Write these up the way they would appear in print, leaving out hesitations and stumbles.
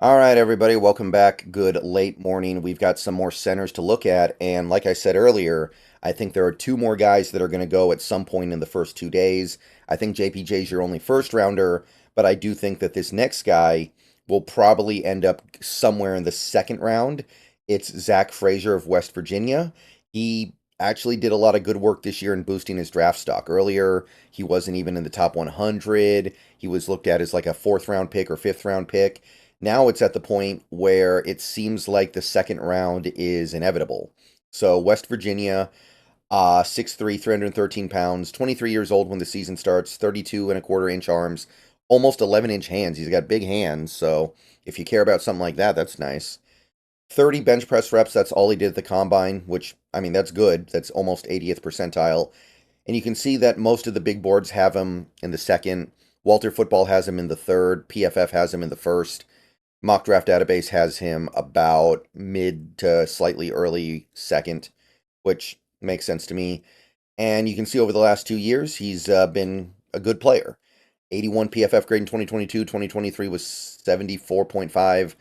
All right, everybody, welcome back. Good late morning. We've got some more centers to look at, and like I said earlier, I think there are two more guys that are going to go at some point in the first 2 days. I think JPJ's your only first rounder, but I do think that this next guy will probably end up somewhere in the second round. It's Zack Frazier of West Virginia. He actually did a lot of good work this year in boosting his draft stock. Earlier, he wasn't even in the top 100. He was looked at as like a fourth round pick or fifth round pick. Now it's at the point where it seems like the second round is inevitable. So West Virginia, 6'3", 313 pounds, 23 years old when the season starts, 32 and a quarter inch arms, almost 11-inch hands. He's got big hands, so if you care about something like that, that's nice. 30 bench press reps, that's all he did at the combine, which, I mean, that's good. That's almost 80th percentile. And you can see that most of the big boards have him in the second. Walter Football has him in the third. PFF has him in the first. Mock Draft Database has him about mid to slightly early second, which makes sense to me. And you can see over the last 2 years, he's been a good player. 81 PFF grade in 2022, 2023 was 74.5.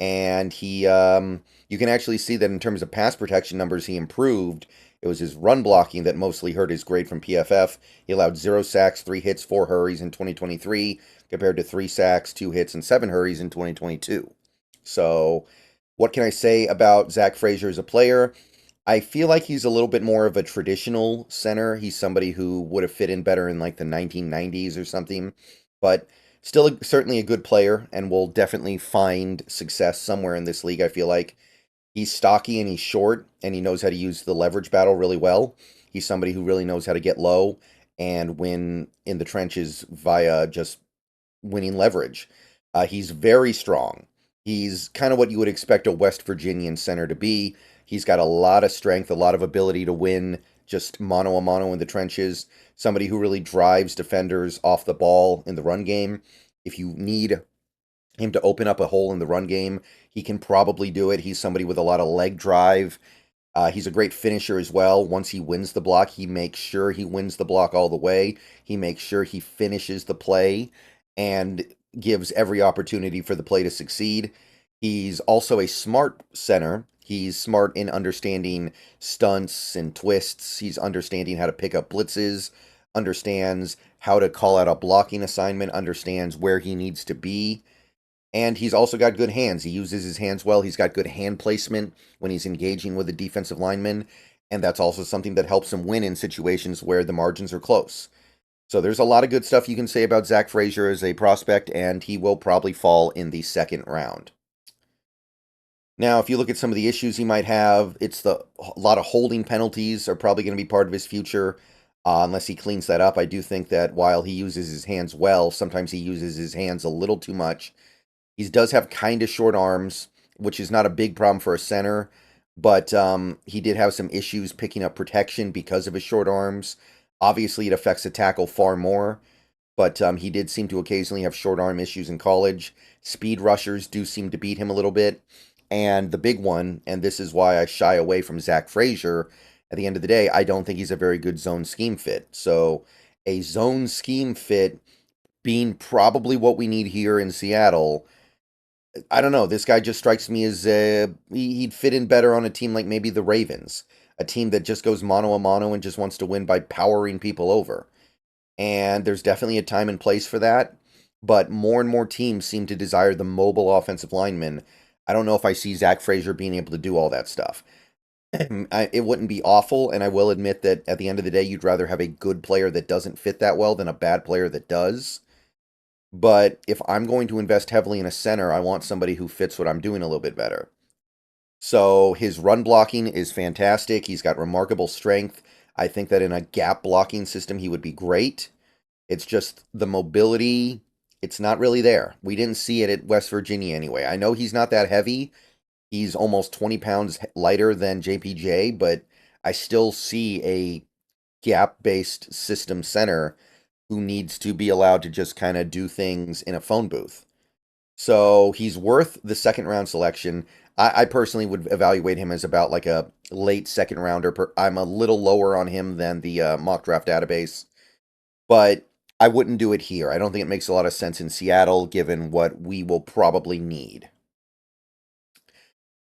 And you can actually see that in terms of pass protection numbers, he improved. It was his run blocking that mostly hurt his grade from PFF. He allowed 0 sacks, 3 hits, 4 hurries in 2023, compared to 3 sacks, 2 hits, and 7 hurries in 2022. So, what can I say about Zack Frazier as a player? I feel like he's a little bit more of a traditional center. He's somebody who would have fit in better in like the 1990s or something, but still certainly a good player and will definitely find success somewhere in this league, I feel like. He's stocky and he's short and he knows how to use the leverage battle really well. He's somebody who really knows how to get low and win in the trenches via just winning leverage. He's very strong. He's kind of what you would expect a West Virginian center to be. He's got a lot of strength, a lot of ability to win just mano a mano in the trenches. Somebody who really drives defenders off the ball in the run game. If you need him to open up a hole in the run game, he can probably do it. He's somebody with a lot of leg drive. He's a great finisher as well. Once he wins the block, he makes sure he wins the block all the way. He makes sure he finishes the play and gives every opportunity for the play to succeed. He's also a smart center. He's smart in understanding stunts and twists. He's understanding how to pick up blitzes, understands how to call out a blocking assignment, understands where he needs to be. And he's also got good hands. He uses his hands well. He's got good hand placement when he's engaging with a defensive lineman. And that's also something that helps him win in situations where the margins are close. So there's a lot of good stuff you can say about Zack Frazier as a prospect, and he will probably fall in the second round. Now, if you look at some of the issues he might have, a lot of holding penalties are probably going to be part of his future, unless he cleans that up. I do think that while he uses his hands well, sometimes he uses his hands a little too much. He does have kind of short arms, which is not a big problem for a center, but he did have some issues picking up protection because of his short arms. Obviously, it affects the tackle far more, but he did seem to occasionally have short arm issues in college. Speed rushers do seem to beat him a little bit. And the big one, and this is why I shy away from Zack Frazier, at the end of the day, I don't think he's a very good zone scheme fit. So a zone scheme fit being probably what we need here in Seattle, I don't know. This guy just strikes me as he'd fit in better on a team like maybe the Ravens, a team that just goes mano a mano and just wants to win by powering people over. And there's definitely a time and place for that, but more and more teams seem to desire the mobile offensive lineman. I don't know if I see Zack Frazier being able to do all that stuff. It wouldn't be awful, and I will admit that at the end of the day, you'd rather have a good player that doesn't fit that well than a bad player that does. But if I'm going to invest heavily in a center, I want somebody who fits what I'm doing a little bit better. So his run blocking is fantastic. He's got remarkable strength. I think that in a gap blocking system, he would be great. It's just the mobility, it's not really there. We didn't see it at West Virginia anyway. I know he's not that heavy. He's almost 20 pounds lighter than JPJ, but I still see a gap-based system center who needs to be allowed to just kind of do things in a phone booth. So he's worth the second round selection. I personally would evaluate him as about like a late second rounder. I'm a little lower on him than the mock draft database, but I wouldn't do it here. I don't think it makes a lot of sense in Seattle given what we will probably need.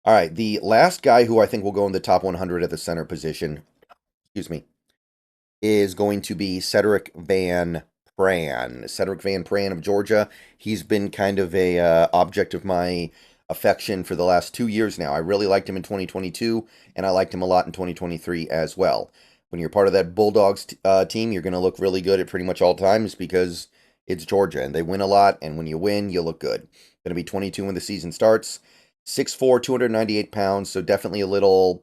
All right, the last guy who I think will go in the top 100 at the center position, excuse me, is going to be Sedrick Van Pran. Sedrick Van Pran of Georgia. He's been kind of a object of my affection for the last 2 years now. I really liked him in 2022, and I liked him a lot in 2023 as well. When you're part of that Bulldogs team, you're going to look really good at pretty much all times because it's Georgia, and they win a lot, and when you win, you look good. Going to be 22 when the season starts. 6'4", 298 pounds, so definitely a little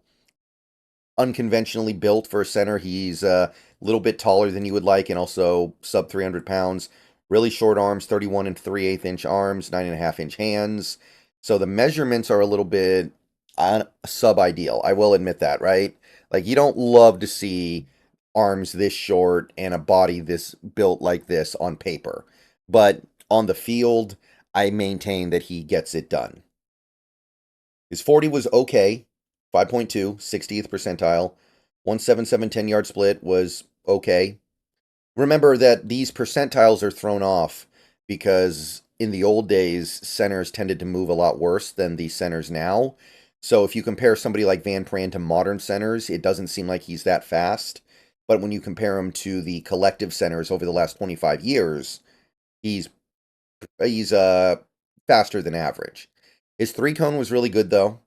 unconventionally built for a center. He's a little bit taller than you would like and also sub 300 pounds. Really short arms, 31 and 3/8 inch arms, 9.5 inch hands. So the measurements are a little bit sub-ideal. I will admit that, right? Like, you don't love to see arms this short and a body this built like this on paper. But on the field, I maintain that he gets it done. His 40 was okay, 5.2, 60th percentile. 177 10-yard split was okay. Remember that these percentiles are thrown off because in the old days, centers tended to move a lot worse than the centers now. So if you compare somebody like Van Pran to modern centers, it doesn't seem like he's that fast. But when you compare him to the collective centers over the last 25 years, he's faster than average. His 3-cone was really good, though.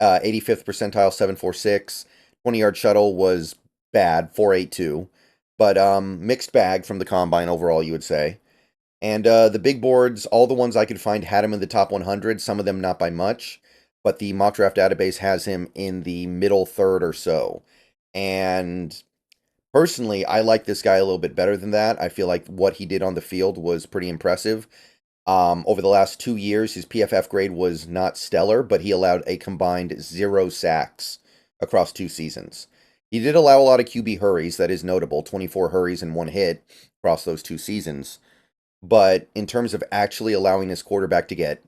85th percentile, 7.46. 20-yard shuttle was bad, 4.82. But mixed bag from the combine overall, you would say. And the big boards, all the ones I could find had him in the top 100, some of them not by much. But the mock draft database has him in the middle third or so. And personally, I like this guy a little bit better than that. I feel like what he did on the field was pretty impressive. Over the last 2 years, his PFF grade was not stellar, but he allowed a combined 0 sacks across 2 seasons. He did allow a lot of QB hurries, that is notable, 24 hurries and 1 hit across those 2 seasons. But in terms of actually allowing his quarterback to get,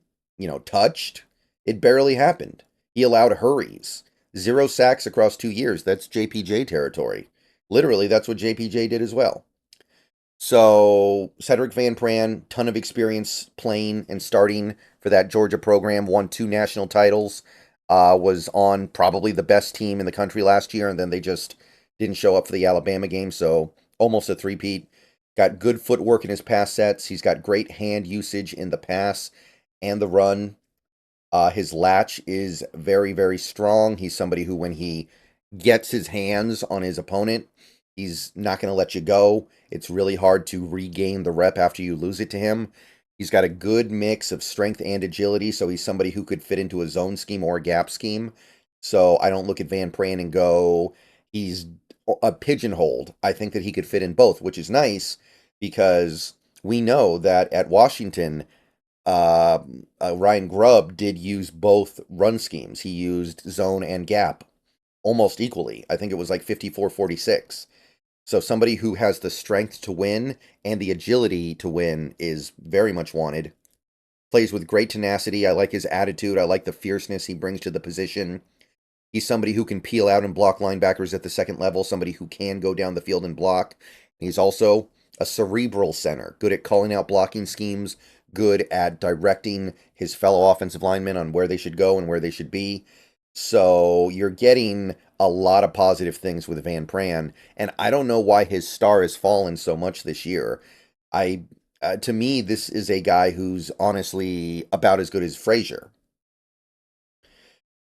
touched, it barely happened. He allowed hurries. 0 sacks across 2 years. That's JPJ territory. Literally, that's what JPJ did as well. So, Sedrick Van Pran, ton of experience playing and starting for that Georgia program, won 2 national titles, was on probably the best team in the country last year, and then they just didn't show up for the Alabama game, so almost a three-peat. Got good footwork in his pass sets. He's got great hand usage in the pass and the run. His latch is very, very strong. He's somebody who, when he gets his hands on his opponent, he's not going to let you go. It's really hard to regain the rep after you lose it to him. He's got a good mix of strength and agility, so he's somebody who could fit into a zone scheme or a gap scheme. So I don't look at Van Pran and go, he's a pigeonholed. I think that he could fit in both, which is nice because we know that at Washington, Ryan Grubb did use both run schemes. He used zone and gap almost equally. I think it was like 54-46. So somebody who has the strength to win and the agility to win is very much wanted. Plays with great tenacity. I like his attitude. I like the fierceness he brings to the position. He's somebody who can peel out and block linebackers at the second level, somebody who can go down the field and block. He's also a cerebral center, good at calling out blocking schemes, good at directing his fellow offensive linemen on where they should go and where they should be. So you're getting a lot of positive things with Van Pran, and I don't know why his star has fallen so much this year. To me, this is a guy who's honestly about as good as Frazier.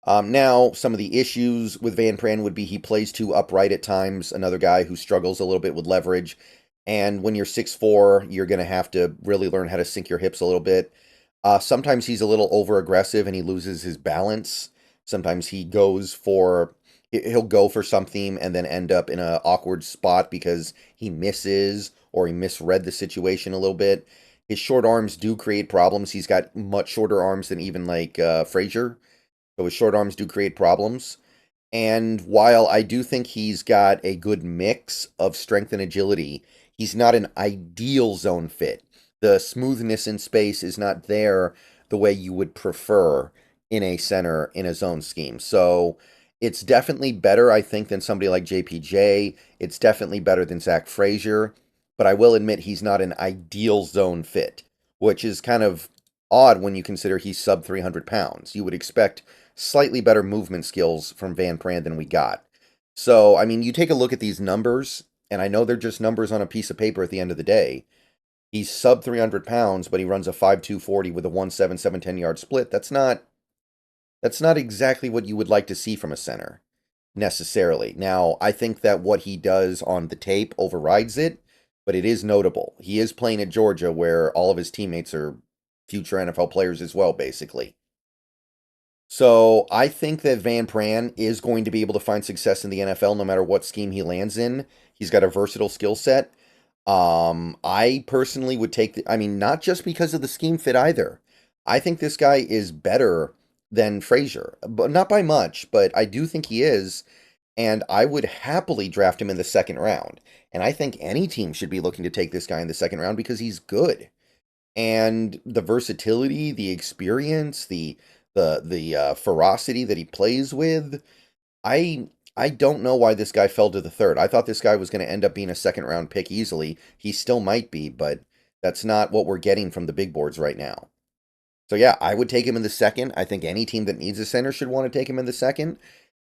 Now, some of the issues with Van Pran would be he plays too upright at times, another guy who struggles a little bit with leverage. And when you're 6'4", you're going to have to really learn how to sink your hips a little bit. Sometimes he's a little over-aggressive and he loses his balance. Sometimes he'll go for something and then end up in an awkward spot because he misses or he misread the situation a little bit. His short arms do create problems. He's got much shorter arms than even like Frazier. So his short arms do create problems. And while I do think he's got a good mix of strength and agility, he's not an ideal zone fit. The smoothness in space is not there the way you would prefer in a center in a zone scheme. So it's definitely better, I think, than somebody like JPJ. It's definitely better than Zack Frazier. But I will admit he's not an ideal zone fit, which is kind of odd when you consider he's sub 300 pounds. You would expect slightly better movement skills from Van Pran than we got. So, I mean, you take a look at these numbers, and I know they're just numbers on a piece of paper at the end of the day. He's sub 300 pounds, but he runs a 5.240 with a 1.77 10-yard split. That's not exactly what you would like to see from a center, necessarily. Now, I think that what he does on the tape overrides it, but it is notable. He is playing at Georgia, where all of his teammates are future NFL players as well, basically. So I think that Van Pran is going to be able to find success in the NFL no matter what scheme he lands in. He's got a versatile skill set. I personally would take I mean, not just because of the scheme fit either. I think this guy is better than Frazier, but not by much, but I do think he is, and I would happily draft him in the second round. And I think any team should be looking to take this guy in the second round because he's good. And the versatility, the experience, the ferocity that he plays with, I I don't know why this guy fell to the third. I thought this guy was going to end up being a second round pick easily. He still might be, but that's not what we're getting from the big boards right now. So yeah, I would take him in the second. I think any team that needs a center should want to take him in the second.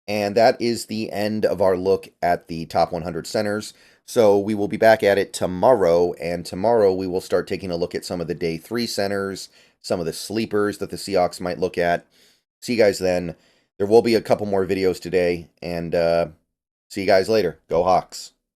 And that is the end of our look at the top 100 centers. So we will be back at it tomorrow, and tomorrow we will start taking a look at some of the day 3 centers, some of the sleepers that the Seahawks might look at. See you guys then. There will be a couple more videos today, and see you guys later. Go Hawks.